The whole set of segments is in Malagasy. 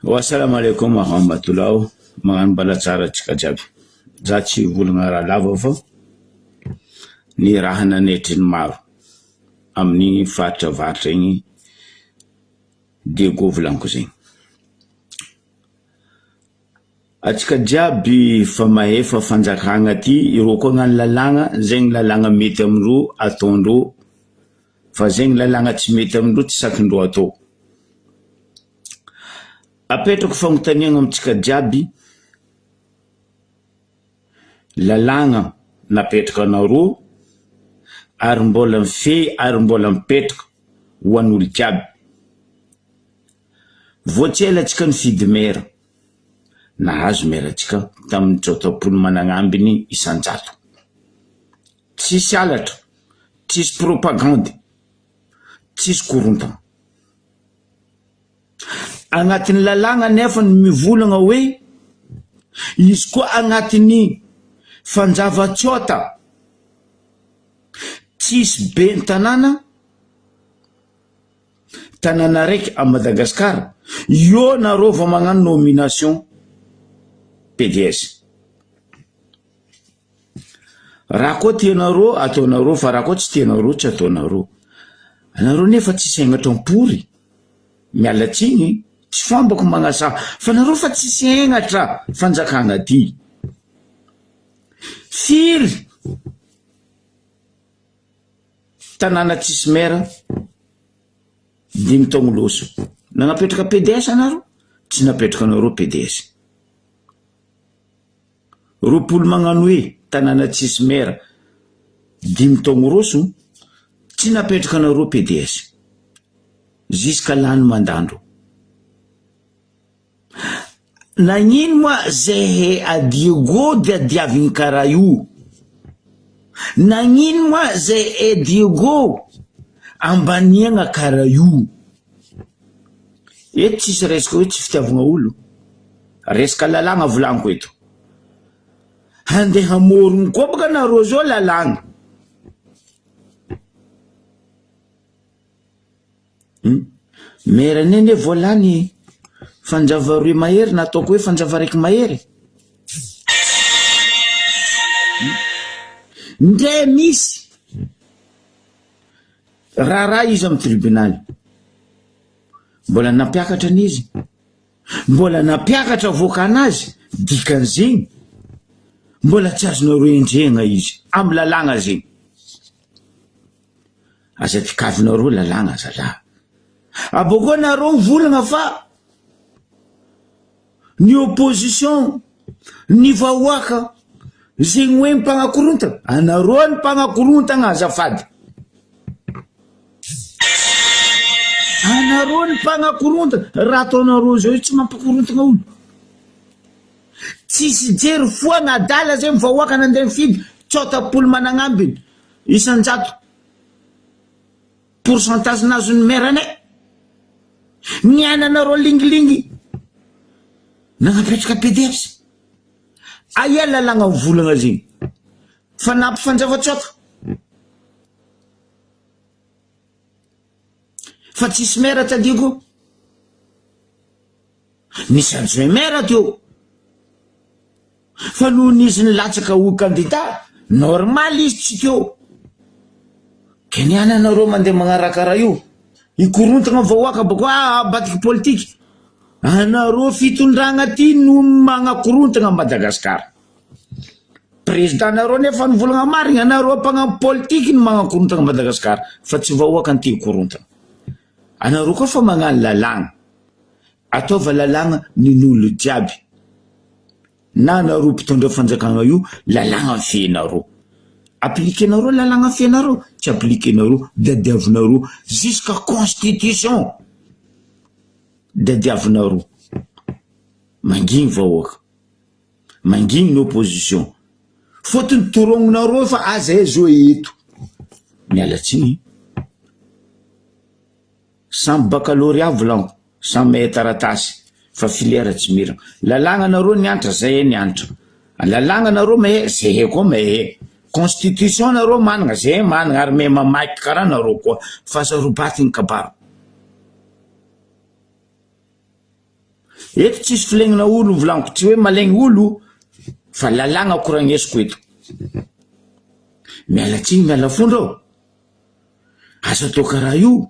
Wassalamu alaikum warahmatullahi magnano balatsara tsika jiaby. Za tsy volagna raha lava fa ny raha nanetry ny maro amin'ny faritra varitra igny Diego volaniko zegny. Atsika jiaby fa mahefa fanjakagna ty ireo koa gnano lalagna, zegny lalagna mety amindreo ataondreo, fa zegny lalagna tsy mety amindreo tsy sakindreo atao. Apetrako fagnotaniagna amitsika jiaby, lalagna napetraka anareo ary mbola mifehy ary mbola mipetraka ho an'olo jiaby. Voatsela atsika nifidy mera, nahazo mera atsika tamin'ny tsotapolo managnambiny isan-jato. Tsisy alatra, tsisy propagande, tsisy korontana. Agnatin'ny lalagna nefa ny mivolagna hoe izy koa agnatin'ny fanjava-tsota tsisy be tanàna raiky a Madagasikara, io nareo va magnano nomination PDS. Raha koa tianareo ataonareo, fa raha koa tsy tianareo tsy ataonareo. Anareo nefa tsy saigna tampory, mialatsigny, tsy fambako magnasa, fa nareo fa tsy sainatra fanjakagna ty. Firy tanàna tsisy mera, 5 taogno loso. Nagnapetraka PDS anareo? Tsy napetraka anareo PDS. Roapolo magnano hoe tanàna tsisy mera, 5 taogno roso, tsy napetraka anareo PDS. Jusqu'à lany mandandro. Nagnino moa zay a Diego de diaviny karaha io? Nagnino moa zay Diego ambaniagna karaha io? Eto tsisy resaka hoe tsy fitiavagna olo, resaka lalagna volaniko eto. Handeha morogno koa baka nareo zao lalagna. Mera nene volany fanjava roe mahery na ataoko hoe fanjava raiky mahery. Ndre misy raha izy amin'ny tribunal, mbola nampiakatra n'izy, mbola nampiakatra avoakanazy, dikan'zegny mbola tsy azonareo endregna izy amin'ny lalagna zegny. Aza tikavinareo lalagna zalahy. Aboko nareo volagna fa ny opposition, ny vahoaka, zegny hoe mpagnakorotana, anareo ny mpagnakorotana azafady. Anareo ny mpagnakorotana, raha ataonareo zao tsy mampakorotana olo. Tsisy jery foana adala zay mivahoaka nandeha mifidy tsotapolo managnambiny isan-jato pourcentage nazo ny meranay. Niananareo lingilingy nagnapetraka PDS. Aia lalagna volagna zegny? Fanampy fanjava-tsota. Fa tsisy mera ta Diego. Nisy adjoint mera teo. Fa noho n'izy nilatsaka ho candidat, normal izy tsy teo. Keniananareo mandeha magnarakara io. Ikorontagna vahoaka bako batiky politika. Anareo fitondragna ty no magnakorontagna Madagasikara. Présidentanareo nefa nivolagna marigna, anareo mpagnampy politika no magnakorontagna Madagasikara, fa tsy vahoaka ty ikorontagna. Anareo koa fa magnano lalagna, ataova lalagna nin'olo jiaby. Na anareo mpitondra fanjakagna io, lalagna mifehinareo. Appliquenareo lalagna mifehinareo, tsy appliquenareo dadiavinareo jusqu'à constitution. Dadiavinareo. Mangigny vahoaka, mangigny ny opposition. Fotony torognonareo fa aza zao eto. Mialatsigny. Samby baccalauréat volaniko, samby mahay taratasy, fa filière tsy mirana. Lalagna nareo niantra, zay niantra. Lalagna nareo mahay, zay koa mahay. Constitution nareo managna, zay managna, ary me mamaiky karaha nareo koa. Fa zarobaty ny kabaro. eto tsisy filegnina olo volaniko tsy hoe malegny olo fa lalagna koragnesiko eto miala tsiny miala fondro asa atao karaha io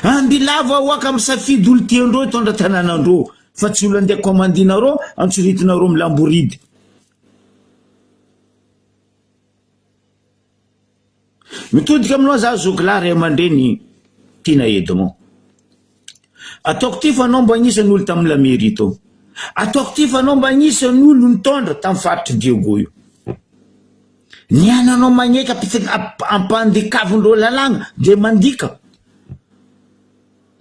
ambilava oaka misafidy olo tiandreo hitondra tanànandreo fa tsy olo andeha komandinareo antsoritinareo milamboridy mitodika aminao za zoklary amandreny tiana edimo ataoko ty fa anao mba agnisan'ny olo tamin'ny lamery tao ataoko ty fa anao mba agnisan'ny olo nitondra tamin'ny faritry Diego io niananao magneka ampandikavindreo lalagna de mandika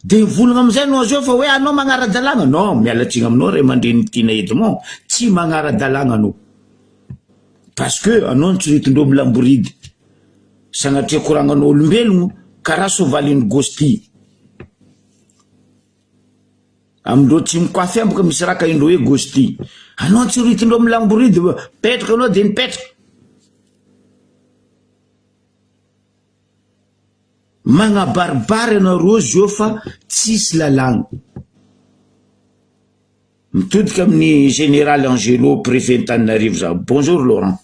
de volagna amizay anao azo fa hoe anao magnara-dalagna non mialatsiny aminao ray aman-dreny tiana edimo tsy magnara-dalagna anao parce que anao nitsoritindreo milamboridy sanatria koragnanao olombelogno karaha sovalin'ny gosti amindreo tsy mikoafy ambaka misy raka indreo hoe gosti anao nitsoritindreo milamboridy petraka anao de nipetraka magnabaribary anareo zio fa tsisy lalagna mitodika amin'ny général Angelo préfet Antananarivo za bonjour Laurent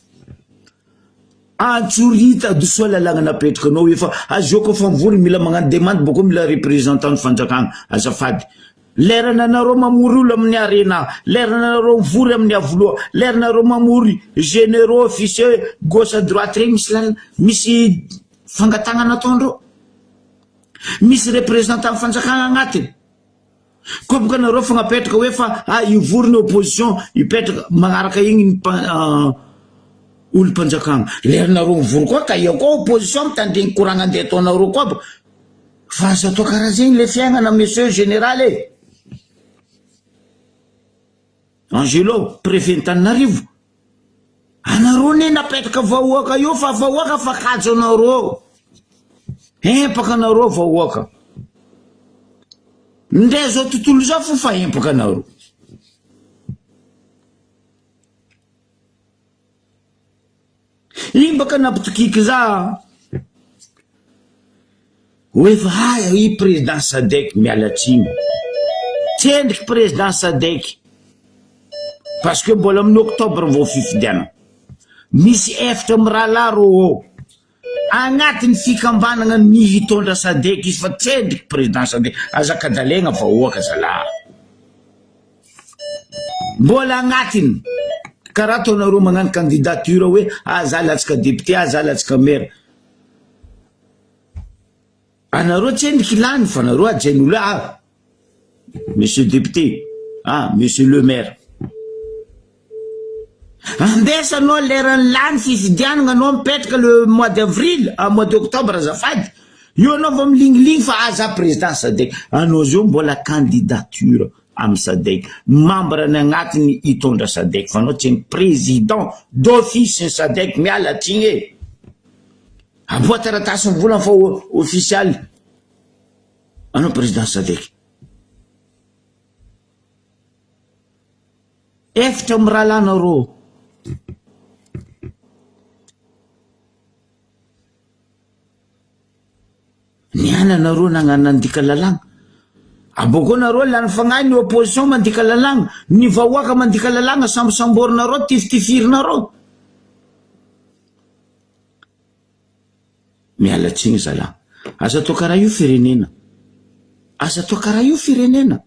antsorita dosoa lalagna napetraka anao efa azioko fa mivory mila magnano demande boko mila représentant fanjakagna azafady lerananareo mamory olo amin'ny arena lerananareo mivory amin'ny avoloa leranareo mamory généraux officieux gauche à droite regny misy fangatagnana ataondreo misy représentant fanjakagna agnatiny koa boka anareo fagnapetraka hoe fa ivoriny opposition ipetraka magnaraka igny olo mpanjakagna leranareo mivory koa ka io koa opposition mitandregny koragna andeha ataonareo koa fa azo atao karaha zegny le fiaignana monsieur général Angelo préfet Antananarivo anareo ne napetraka vahoaka io fa vahoaka fa kajo anareo empaka anareo vahoaka ndray zao tontolo zao fa empaka anareo imbaka napitokiky za hoe fa i président Sadek mialatsiny tsendriky président Sadek parce que mbola amin'ny octobre vao fifidiana misy efitra mirahalahy rô agnatiny fikambanana ny hitondra Sadek izy fa tsendriky président Sadek azakadalegna vahoaka zalahy mbola agnatiny karaha ataonareo magnano candidature hoe za latsika député za latsika maire anareo tsendriky lany fa anareo ajain'olo monsieur député monsieur le maire ambesanao leran'ny lany fifidianana anao mipetraka le mois d'avril mois d'octobre azafady io anao va milingilingy fa za président Sadek anao zao mbola candidature amin'ny Sadek membre ny agnatiny hitondra Sadek fa anao tsy président d'office Sadek miala tsigny aboa taratasy mivolana fa official anao président Sadek efitra mirahalahy anareo niana anareo nagnano nandika lalagna aboko anareo lany fagnahy ny opposition mandika lalagna ny vahoaka mandika lalagna sambosamborinareo tifitifirinareo mialatsiny zalahy asa atao karaha io firenena asa atao karaha io firenena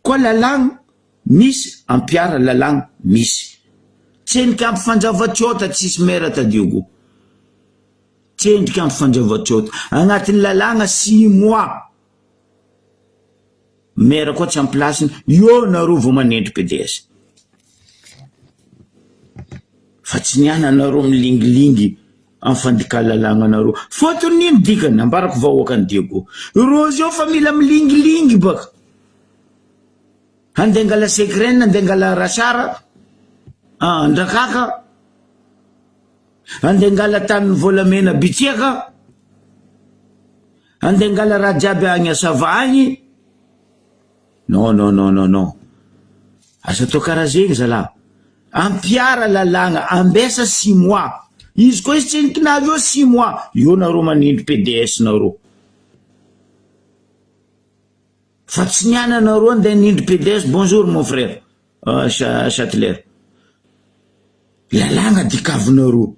koa lalagna misy ampiara lalagna misy tsendriky ampy fanjavatsiota tsisy mera tadiogo tsendriky ampy fanjavatsiota agnatin'ny lalagna 6 mois mera koa tsy amplasiny io nareo vao manendry PDS fa tsy niana nareo milingilingy amin'ny fandika lalagna nareo fotony nino dikany ambarako vahoaka ny Diego ro zio fa mila milingilingy baka andeha angala secret andeha angala rasara ndrakaka andeha angala taniny volamena bitiaka andeha angala raha jiaby agny asava agny non asa atao karaha zegny zalahy ampiara lalagna ambesa 6 mois izy koa izy tsy nikinavy eo 6 mois io nareo manindry PDS nareo fa tsy niana nareo andeha nindry PDS. Bonjour mon frère Châtelaire, lalagna dikavinareo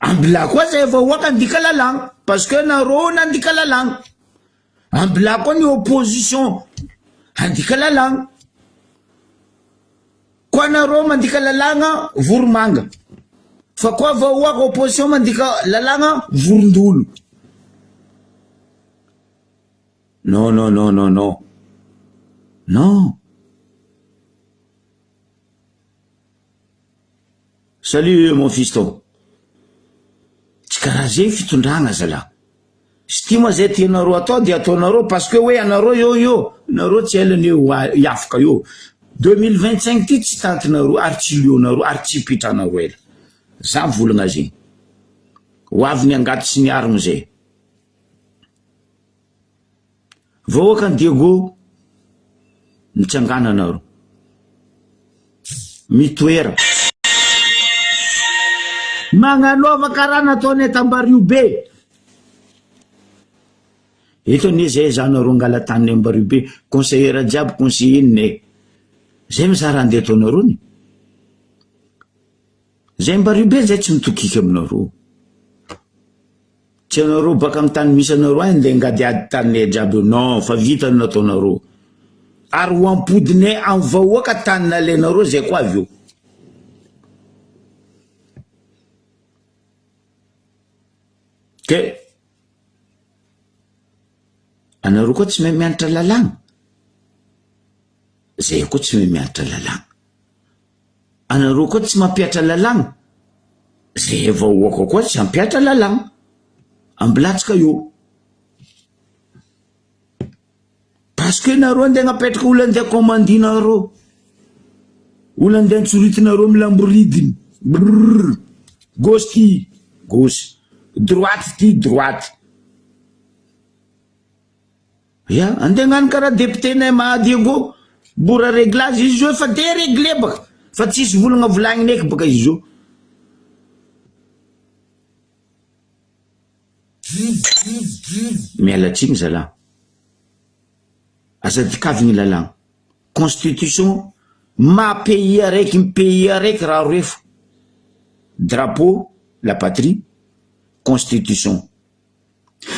ambila koa zay vahoaka andika lalagna parce que nareo nandika lalagna, ambila koa ny opposition andika lalagna, koa nareo mandika lalagna voromanga, fa koa vahoaka opposition mandika lalagna vorondolo. Non, non, non, non, non. Non. Salut mon fiston. Tsy karaha zay fitondragna zala. Sy ty moa zay tianareo atao dia ataonareo parce que hoe anareo io nareo tsy elany io iafaka io 2025 ty tsy tantinareo ary tsy lionareo ary tsy pitranareo ela. Za volagna zay. Ho avy ny angaty sy ny arigny zay. Vahoaka ny Diego mitsangana nareo mitoera magnanova karaha nataony Tambaribe. Eto ne zay zanareo ngala tany Ambaribe conseillera jiaby conseiller ne zay mizara andeha ataonareo ni zay Ambaribe zay tsy mitokika aminareo. Tsy anareo baka amin'ny tany misy anareo andeha ngady ady tany jiaby. Non, fa vita nataonareo ary ho ampodine amin'ny vahoaka tany nalenareo zay koa avy eo. Ke anareo koa tsy mianatra lalagna, zay koa tsy mianatra lalagna. Anareo koa tsy mampiatra lalagna, zay vahoaka koa tsy mampiatra lalagna. Ambilatsika io parce que nareo andeha napetraka olo andeha commandinareo, olo andeha ntsoritinareo milamboridiny gauche ty gauche, droite ty droite. Ya andeha gnano karaha député nay Mahadiego bora réglage izy io fa de réglé baka fa tsisy volagna volagniny eky baka izy io. Mialatsiny zala aza dikavigny lalagna constitution ma pays araiky raha refo drapeau la patrie constitution.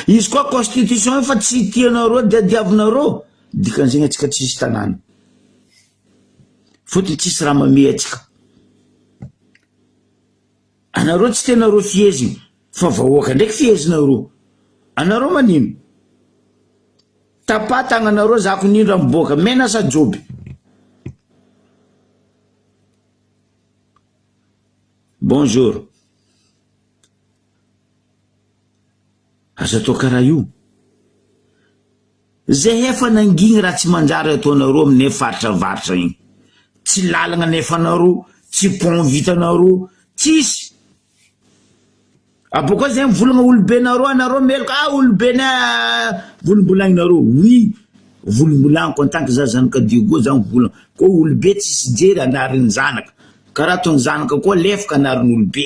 Izy koa constitution fa tsy tianareo diadiavinareo dikan'izay atsika tsisy tanàna fotony tsisy raha mame atsika. Anareo tsy tianareo fiezigny fa vahoaka ndraiky fiezinareo. Anareo manino tapa tagnanareo zako nindra miboaka mena sa joby. Bonjour. Aza atao karaha io zay efa nangigny raha tsy manjary ataonareo amin'ny faritra igny, tsy lalagna nefanareo, tsy pont vitanareo, tsisy. Aboka zay mivolagna olobenareo anareo meloka olobena volombolagninareo. Oui, volombolagnico en tant que za zanaka Diego za mivolagna koa olobe tsisy jery anarin'ny zanaka karaha ataony zanaka koa lefaka anarin'ny olobe.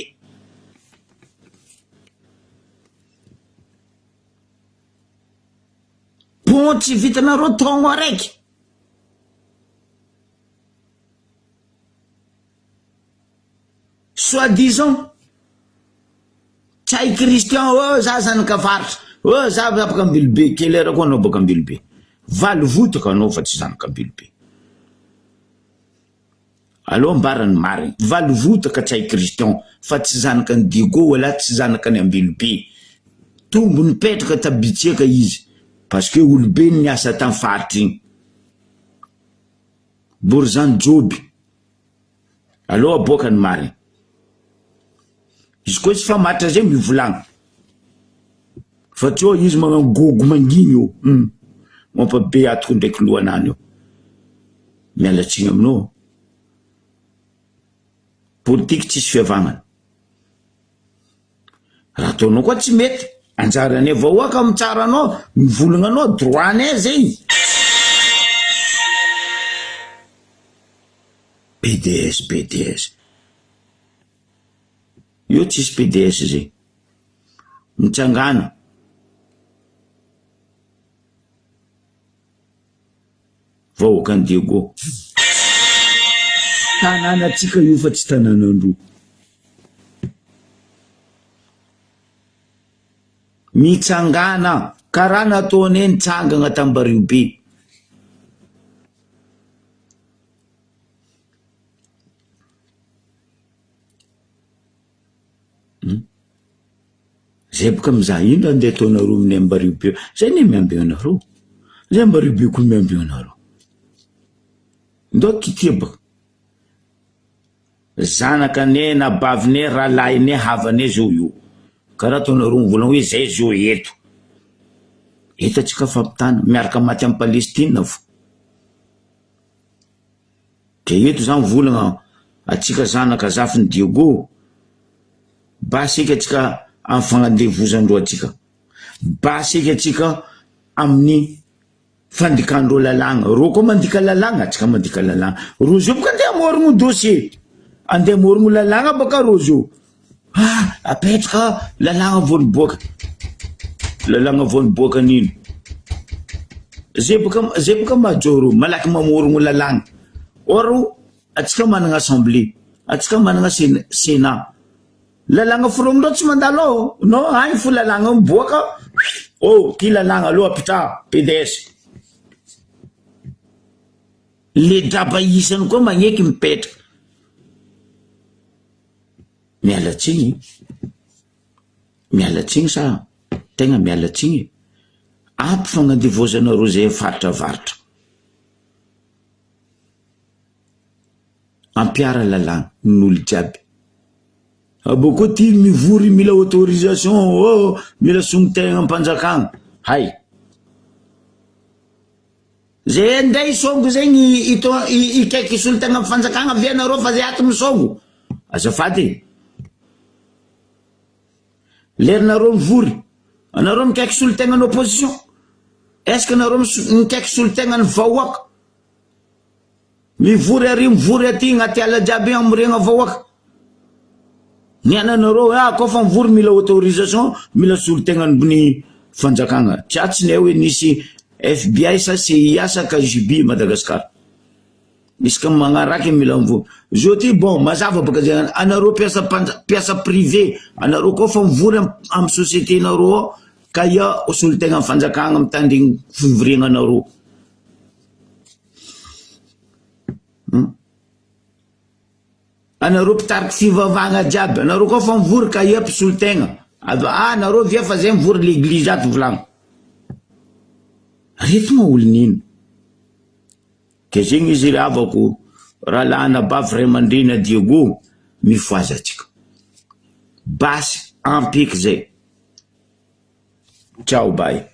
Pont tsy vitanareo taogno araiky. Soi-disant tsay Christian za zanaka faritra za baka ambilobe kelera koa anao baka ambilobe valo votaka anao fa tsy zanaka ambilobe. Allo mbarany marigny valo votaka tsay Christian fa tsy zanaka ny Diego wala tsy zanaka ny ambilobe. Tombo nipetraka tabitseka izy parce que olobe niasa tamy faritra igny. Borzan joby allo aboaka ny marigny. Izy koa tsy fa matra zay mivolagna fa tsy hoe izy magnano gogo manginy io mampabe atoko ndraiky lohanany io. Mialatsiny aminao politique tsisy fiavagna. Raha ataonao koa tsy mety anjarany vahoaka mitsaranao mivolagnanao droit zay. PDS io tsisy PDS zay mitsangana vahoaka ny Diego tanànatsika io fa tsy tanànandro mitsangana karaha nataony eny tsangana Tambariobe. Zay boka mizaha ino andeha ataonareo amin'ny Ambaribe zay ne miamby anareo zay Ambaribe koa miamby anareo ndao kitebaka zanakane na bavine rahalaine havane zao io karaha ataonareo mivolagna hoe zay zao eto atsika fampitana miaraka maty amin'ny Palestina fo ke eto zany volagna atsika zanaka zafiny Diego basika atsika amin'ny fagnandevozandro atsika basika atsika amin'ny fandikandro lalagna ro koa mandika lalagna atsika mandika lalagna ro zio boka andeha amorogno dossier andeha amorogno lalagna baka ro zio apetraka lalagna voaniboaka nino zay boka majoro malaky mamorogno lalagna oro atsika managna assemblée atsika managna sénat lalagna foromindreo tsy mandalo no agny fo lalagna miboaka ty lalagna aloha apitra PDS le draba isany koa magneky mipetraka mialatsigny sa tegna mialatsigny ampy fagnandevozanareo zay faritra ampiara lalagna n'olo jiaby aboko ty mivory mila autorisation mila songotegna ampanjakagna hay zay ndray songo zegny ikaiky isolo-tegna ampanjakagna avy anareo fa zay ato misongo azafady lerinareo mivory anareo mikaiky solo-tegna n'opposition est-ce que anareo mikaiky solo-tegna ny vahoaka mivory ary mivory aty agnaty ala jiaby amiregna vahoaka niananareo koa fa mivory mila autorisation mila solo-tegna ny fanjakagna tsatsiny hoe nisy FBI sa CIA sa KGB Madagascar misy ka magnaraky mila mivory zo ty bon mazava baka zay anareo piasa privé anareo koa fa mivory amin'ny société nareo ka ia solo-tegna fanjakagna mitandrigny fivoriagna anareo anareo mpitariky fivavahagna jiaby anareo koa fa mivory ka ia mpisolo-tegna anareo via fa zay mivory l'église ato volagna reto ma olo nino ke zegny izy ravako raha lahana bavy ray aman-dreny Diego mifoazy atsika basy ampiky zay ciao bye